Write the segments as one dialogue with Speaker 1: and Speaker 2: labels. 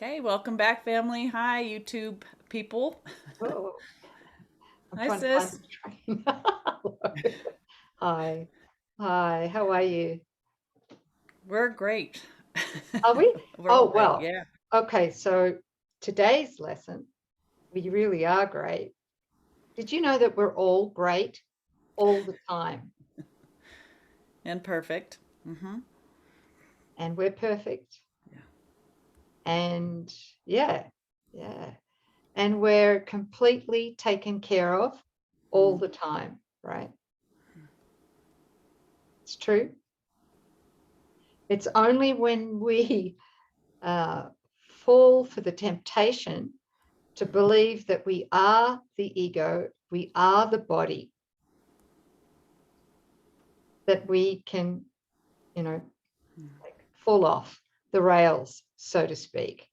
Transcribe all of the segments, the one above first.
Speaker 1: Okay, welcome back, family. Hi, YouTube people.
Speaker 2: Oh, I'm
Speaker 1: Hi,
Speaker 2: trying to find
Speaker 1: sis.
Speaker 2: the train. Hi. Hi, how are you?
Speaker 1: We're great.
Speaker 2: Are we?
Speaker 1: We're all
Speaker 2: Oh,
Speaker 1: great.
Speaker 2: well,
Speaker 1: Yeah,
Speaker 2: okay, so today's lesson, we really are great. Did you know that we're all great all the time?
Speaker 1: and perfect. Mm-hmm.
Speaker 2: And we're perfect.
Speaker 1: Yeah.
Speaker 2: And yeah, yeah. And we're completely taken care of all
Speaker 1: Mm.
Speaker 2: the time, right? It's true. It's only when we uh, fall for the temptation to believe that we are the ego, we are the body, that we can, you know, like fall off the rails, so to speak,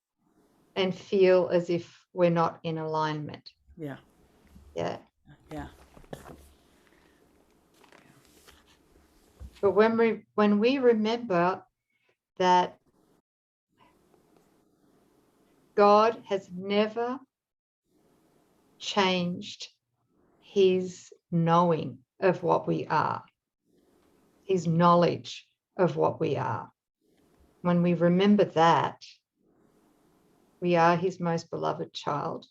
Speaker 2: and feel as if we're not in alignment.
Speaker 1: Yeah.
Speaker 2: Yeah.
Speaker 1: Yeah.
Speaker 2: But when we remember that God has never changed his knowing of what we are, his knowledge of what we are. When we remember that, we are his most beloved child.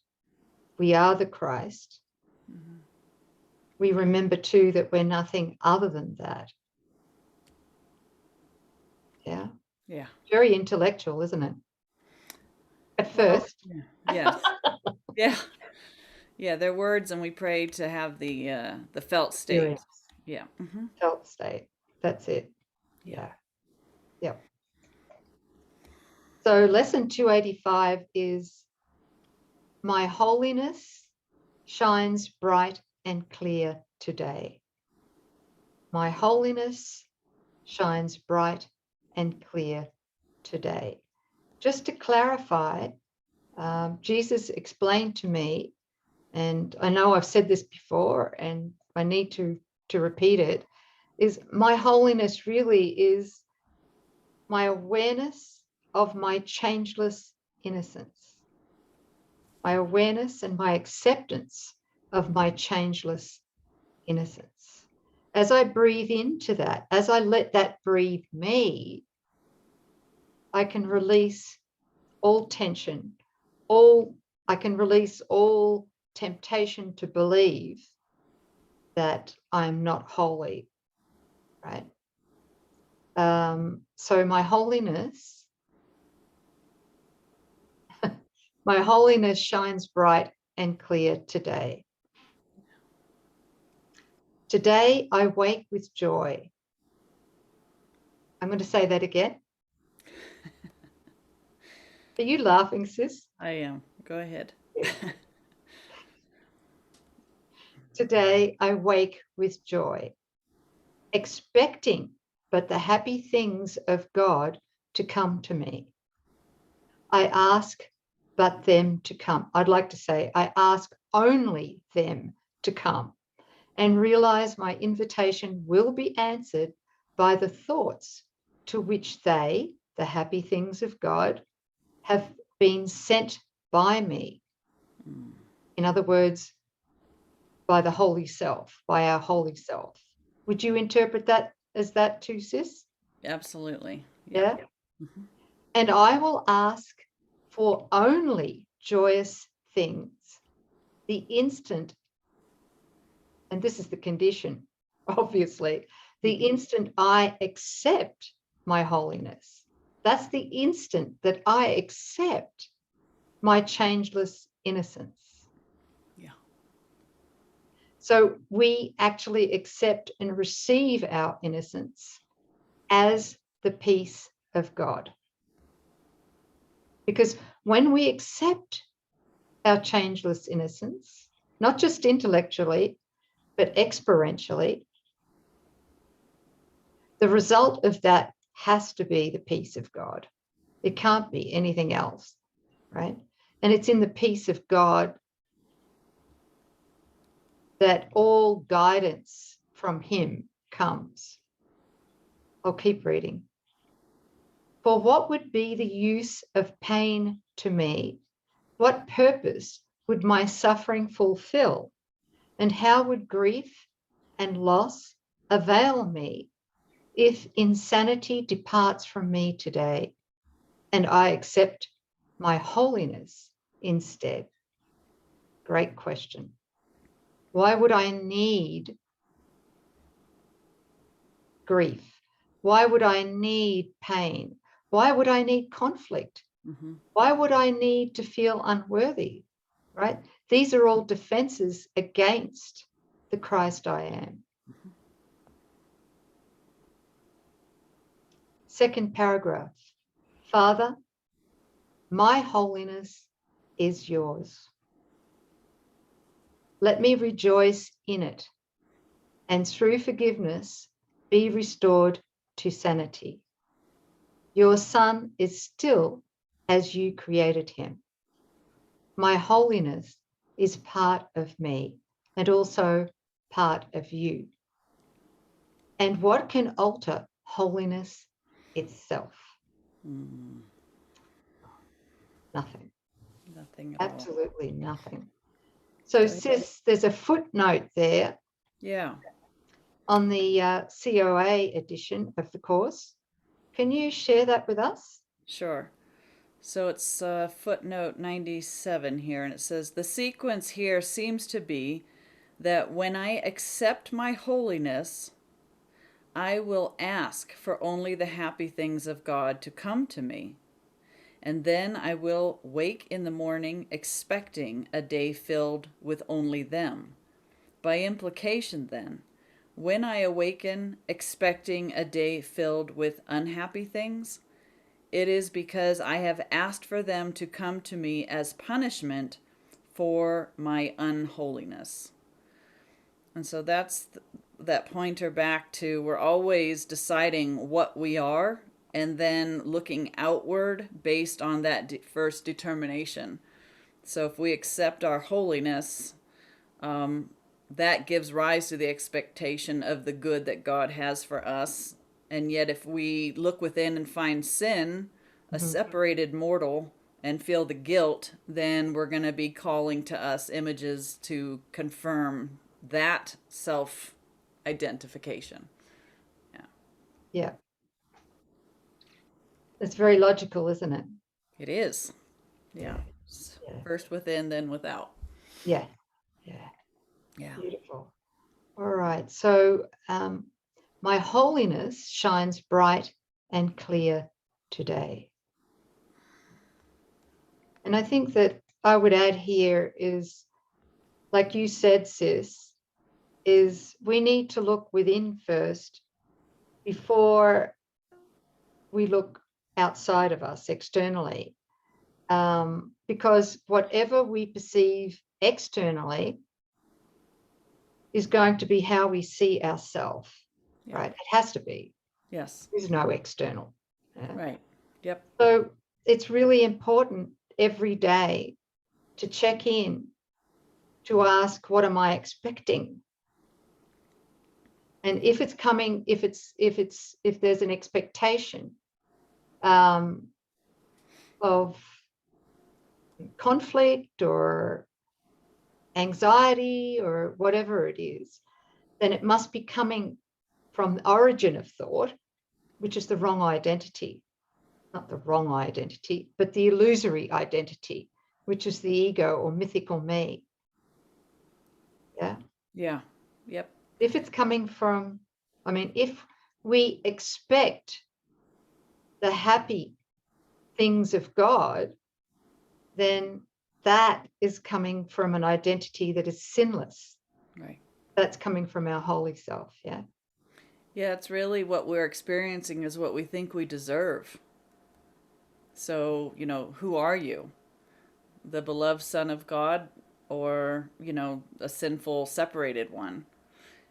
Speaker 2: We are the Christ.
Speaker 1: Mm-hmm.
Speaker 2: We remember too that we're nothing other than that. Yeah.
Speaker 1: Yeah.
Speaker 2: Very intellectual, isn't it? At
Speaker 1: Well,
Speaker 2: first.
Speaker 1: yeah. Yes. Yeah. Yeah. They're words, and we pray to have the felt state.
Speaker 2: Experience,
Speaker 1: Yeah. Mm-hmm.
Speaker 2: felt state. That's it.
Speaker 1: Yeah.
Speaker 2: Yeah. Yep. So lesson 285 is my holiness shines bright and clear today. My holiness shines bright and clear today. Just to clarify, Jesus explained to me, and I know I've said this before and I need to repeat it, is my holiness really is my awareness of my changeless innocence, my awareness and my acceptance of my changeless innocence. As I breathe into that, as I let that breathe me, I can release all tension, all I can release all temptation to believe that I'm not holy, right? So my holiness shines bright and clear today. Today I wake with joy. I'm going to say that again. Are you laughing, sis?
Speaker 1: I am. Go ahead.
Speaker 2: Today I wake with joy, expecting but the happy things of God to come to me. I ask but them to come. I'd like to say, I ask only them to come and realize my invitation will be answered by the thoughts to which they, the happy things of God, have been sent by me.
Speaker 1: Mm.
Speaker 2: In other words, by the holy self, by our holy self. Would you interpret that as that too, sis?
Speaker 1: Absolutely. Yeah.
Speaker 2: Yeah.
Speaker 1: Mm-hmm.
Speaker 2: And I will ask for only joyous things the instant, and this is the condition, obviously, the
Speaker 1: Mm-hmm.
Speaker 2: instant I accept my holiness. That's the instant that I accept my changeless innocence.
Speaker 1: Yeah.
Speaker 2: So we actually accept and receive our innocence as the peace of God. Because when we accept our changeless innocence, not just intellectually, but experientially, the result of that has to be the peace of God. It can't be anything else, right? And it's in the peace of God that all guidance from Him comes. I'll keep reading. For what would be the use of pain to me? What purpose would my suffering fulfill? And how would grief and loss avail me if insanity departs from me today and I accept my holiness instead? Great question. Why would I need grief? Why would I need pain? Why would I need conflict? Why would I need to feel unworthy? Right? These are all defenses against the Christ I am. Second paragraph. Father, my holiness is yours. Let me rejoice in it, and through forgiveness be restored to sanity. Your Son is still as you created him. My holiness is part of me and also part of you. And what can alter holiness itself? Nothing.
Speaker 1: Nothing at all.
Speaker 2: Absolutely nothing. So, sis, there's a footnote there.
Speaker 1: Yeah.
Speaker 2: On the COA edition of the course. Can you share that with us?
Speaker 1: Sure. So it's footnote 97 here, and it says, the sequence here seems to be that when I accept my holiness, I will ask for only the happy things of God to come to me. And then I will wake in the morning expecting a day filled with only them. By implication, then, when I awaken expecting a day filled with unhappy things, it is because I have asked for them to come to me as punishment for my unholiness. And so that's that pointer back to we're always deciding what we are and then looking outward based on that first determination. So if we accept our holiness, that gives rise to the expectation of the good that God has for us. And yet if we look within and find sin, a separated mortal, and feel the guilt, then we're going to be calling to us images to confirm that self-identification.
Speaker 2: Yeah. It's very logical, isn't it?
Speaker 1: It is. Yeah. First within, then without.
Speaker 2: Yeah.
Speaker 1: Yeah.
Speaker 2: Beautiful. All right. So my holiness shines bright and clear today. And I think that I would add here is, like you said, sis, is we need to look within first before we look outside of us externally. Because whatever we perceive externally is going to be how we see ourselves, right? It has to be.
Speaker 1: Yes.
Speaker 2: There's no external.
Speaker 1: Right. Yep.
Speaker 2: So it's really important every day to check in, to ask, what am I expecting? And if it's coming, if there's an expectation of conflict or anxiety or whatever it is, then it must be coming from the origin of thought, which is the wrong identity. Not the wrong identity, but the illusory identity, which is the ego or mythical me. Yeah.
Speaker 1: Yeah. Yep.
Speaker 2: If it's coming from, if we expect the happy things of God, then that is coming from an identity that is sinless.
Speaker 1: Right.
Speaker 2: That's coming from our holy self. Yeah.
Speaker 1: Yeah, it's really what we're experiencing is what we think we deserve. So, who are you? The beloved Son of God or, a sinful, separated one?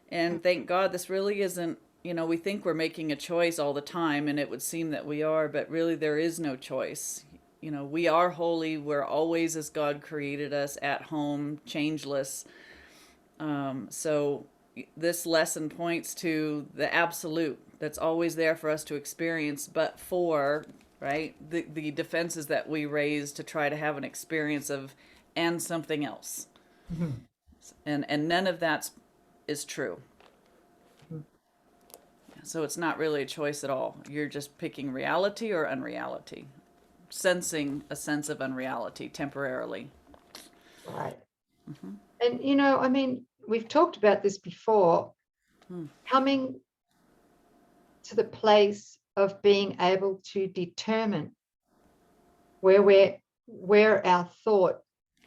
Speaker 1: And thank God this really isn't, we think we're making a choice all the time, and it would seem that we are, but really there is no choice. We are holy. We're always as God created us, at home, changeless. So this lesson points to the absolute that's always there for us to experience, but for right? The defenses that we raise to try to have an experience of and something else.
Speaker 2: Mhm.
Speaker 1: And none of that is true.
Speaker 2: Mhm.
Speaker 1: So it's not really a choice at all. You're just picking reality or unreality, sensing a sense of unreality temporarily.
Speaker 2: Right.
Speaker 1: Mm-hmm.
Speaker 2: And, I mean, we've talked about this before,
Speaker 1: Hmm.
Speaker 2: coming to the place of being able to determine where our thought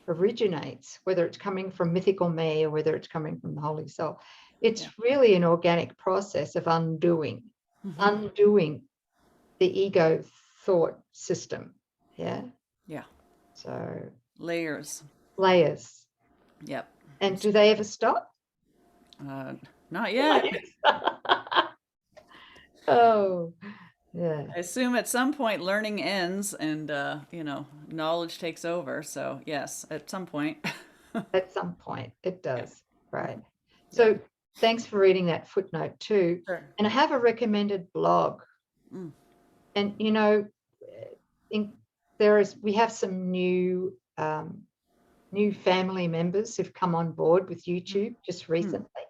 Speaker 2: originates, whether it's coming from mythical me or whether it's coming from the holy self.
Speaker 1: Yeah.
Speaker 2: It's really an organic process of undoing
Speaker 1: Mm-hmm.
Speaker 2: the ego thought system. Yeah.
Speaker 1: Yeah.
Speaker 2: So
Speaker 1: Layers.
Speaker 2: layers.
Speaker 1: Yep.
Speaker 2: And do they ever stop?
Speaker 1: Uh, Not yet.
Speaker 2: Oh, yeah.
Speaker 1: I assume at some point learning ends and, knowledge takes over. So, yes, at some point.
Speaker 2: At some point it
Speaker 1: Yeah.
Speaker 2: does. Right.
Speaker 1: Mhm. Yep.
Speaker 2: So thanks for reading that footnote too.
Speaker 1: Sure.
Speaker 2: And I have a recommended blog.
Speaker 1: Mm.
Speaker 2: And in, we have some new family members who've come on board with YouTube just
Speaker 1: Mm.
Speaker 2: recently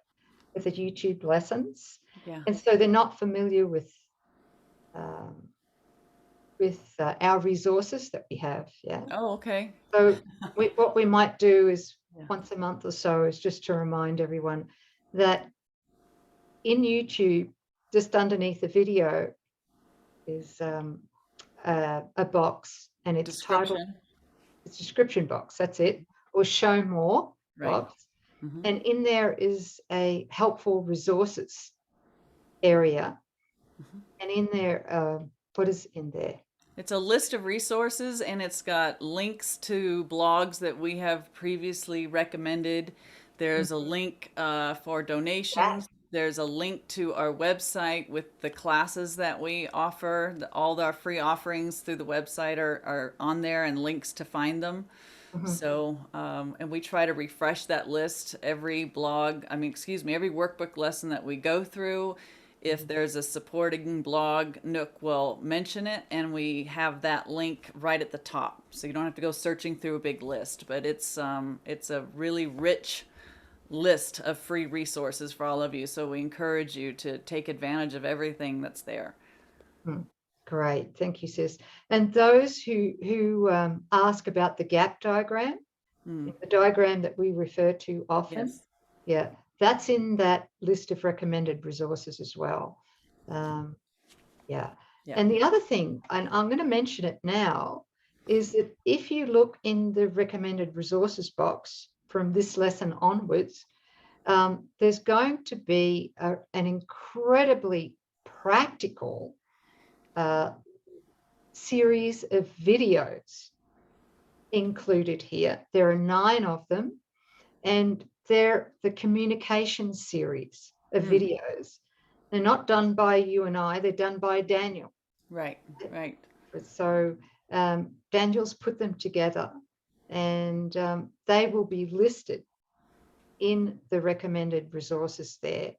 Speaker 2: with the YouTube lessons,
Speaker 1: Yeah.
Speaker 2: and so they're not familiar um, with our resources that we have. Yeah.
Speaker 1: Oh, okay.
Speaker 2: So what we might do is
Speaker 1: Yeah.
Speaker 2: once a month or so is just to remind everyone that in YouTube, just underneath the video is a box, and it's titled,
Speaker 1: Description.
Speaker 2: it's a description box, that's it, or show more
Speaker 1: Right.
Speaker 2: box.
Speaker 1: Mm-hmm.
Speaker 2: And in there is a helpful resources area.
Speaker 1: Mm-hmm.
Speaker 2: And in there, what is in there?
Speaker 1: It's a list of resources and it's got links to blogs that we have previously recommended. There's a link for
Speaker 2: Yeah.
Speaker 1: donations. There's a link to our website with the classes that we offer. All our free offerings through the website are on there and links to find them.
Speaker 2: Mhm.
Speaker 1: So, and we try to refresh that list every every workbook lesson that we go through. If there's a supporting blog, Nouk will mention it, and we have that link right at the top. So you don't have to go searching through a big list, but it's a really rich list of free resources for all of you. So we encourage you to take advantage of everything that's there.
Speaker 2: Great, thank you, sis. And those who ask about the gap diagram,
Speaker 1: Mm.
Speaker 2: the diagram that we refer to often,
Speaker 1: Yes.
Speaker 2: yeah, that's in that list of recommended resources as well. Yeah.
Speaker 1: Yeah.
Speaker 2: And the other thing, and I'm going to mention it now, is that if you look in the recommended resources box from this lesson onwards, there's going to be an incredibly practical series of videos included here. There are 9 of them, and they're the communication series of
Speaker 1: Mm.
Speaker 2: videos. They're not done by you and I, they're done by Daniel.
Speaker 1: Right. Right.
Speaker 2: So Daniel's put them together, and they will be listed in the recommended resources there.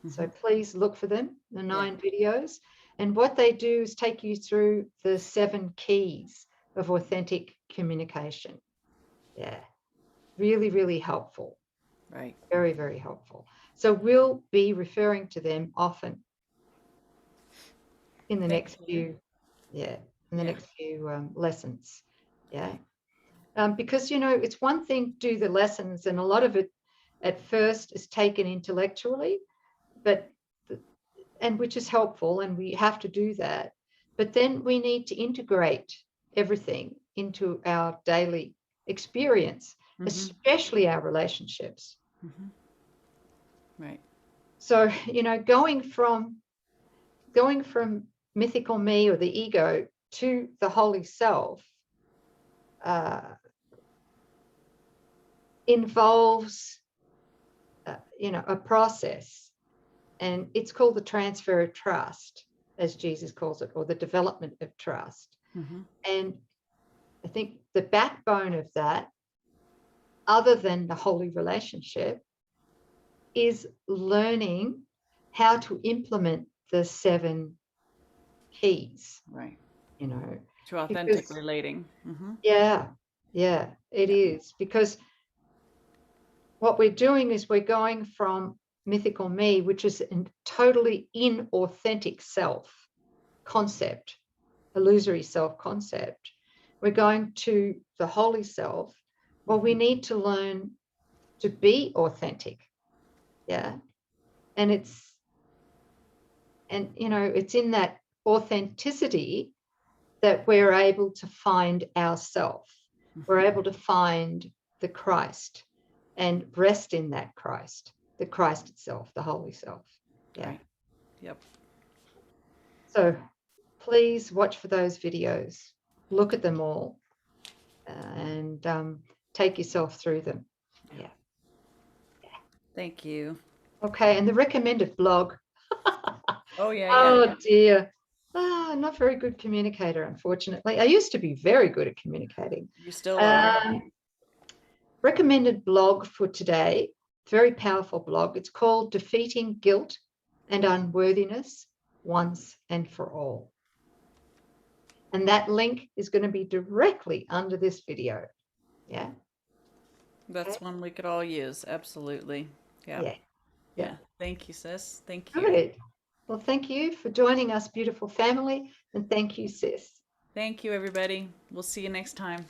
Speaker 2: So please look for them, the 9 videos. And what they do is take you through the 7 keys of authentic communication. Yeah, really, really helpful.
Speaker 1: Right.
Speaker 2: Very, very helpful. So we'll be referring to them often in the
Speaker 1: Thank
Speaker 2: next
Speaker 1: you.
Speaker 2: few, yeah, in the
Speaker 1: Yeah.
Speaker 2: next few lessons. Yeah. Because, it's one thing to do the lessons, and a lot of it at first is taken intellectually, but and which is helpful, and we have to do that. But then we need to integrate everything into our daily experience,
Speaker 1: Mm-hmm.
Speaker 2: especially our relationships.
Speaker 1: Mm-hmm. Right.
Speaker 2: So, going from mythical me or the ego to the holy self uh, involves, a process, and it's called the transfer of trust, as Jesus calls it, or the development of trust.
Speaker 1: Mm-hmm.
Speaker 2: And I think the backbone of that, other than the holy relationship, is learning how to implement the 7 keys.
Speaker 1: Right.
Speaker 2: you know,
Speaker 1: To authentic
Speaker 2: because
Speaker 1: relating. Mm-hmm.
Speaker 2: yeah, it
Speaker 1: Yeah.
Speaker 2: is, because what we're doing is we're going from mythical me, which is a totally inauthentic self concept, illusory self concept. We're going to the holy self. Well, we need to learn to be authentic. Yeah. And it's in that authenticity that we're able to find ourself. We're able to find the Christ and rest in that Christ, the Christ itself, the holy self. Yeah.
Speaker 1: Right. Yep.
Speaker 2: So please watch for those videos, look at them all, and take yourself through them. Yeah.
Speaker 1: Thank you.
Speaker 2: Okay. And the recommended blog.
Speaker 1: Oh, yeah, yeah.
Speaker 2: Oh dear. Not very good communicator, unfortunately. I used to be very good at communicating.
Speaker 1: You still are.
Speaker 2: Recommended blog for today, very powerful blog. It's called Defeating Guilt and Unworthiness Once and for All. And that link is going to be directly under this video. Yeah.
Speaker 1: That's
Speaker 2: Okay.
Speaker 1: one we could all use. Absolutely. Yeah.
Speaker 2: Yeah.
Speaker 1: Yeah. Thank you, sis. Thank you.
Speaker 2: Good. Well, thank you for joining us, beautiful family. And thank you, sis.
Speaker 1: Thank you, everybody. We'll see you next time.